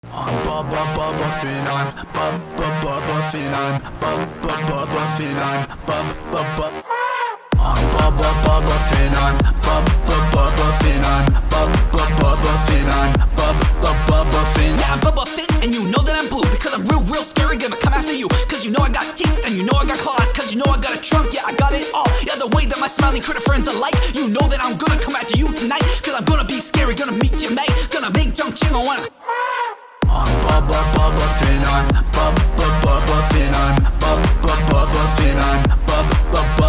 I'm Bubba Bubba Phenom, Bubba Bubba Phenom, Bubba Bubba Phenom, Bubba Bubba. I'm Bubba Bubba Phenom, Bubba Bubba Phenom, Bubba Bubba Phenom, Bubba Bubba Phenom. Yeah, I'm Bubba Fit, and you know that I'm blue because I'm real scary, gonna come after you. Cause you know I got teeth, and you know I got claws. Cause you know I got a trunk, yeah, I got it all. Yeah, the way that my smiling critter friends are like. You know that I'm gonna come after you tonight. Cause I'm gonna be scary, gonna meet your mate. Gonna make junk ching, I wanna. I'm Bubba Bubba Phenom, Bubba Bubba Phenom, Bubba Bubba Phenom, Bubba Bubba.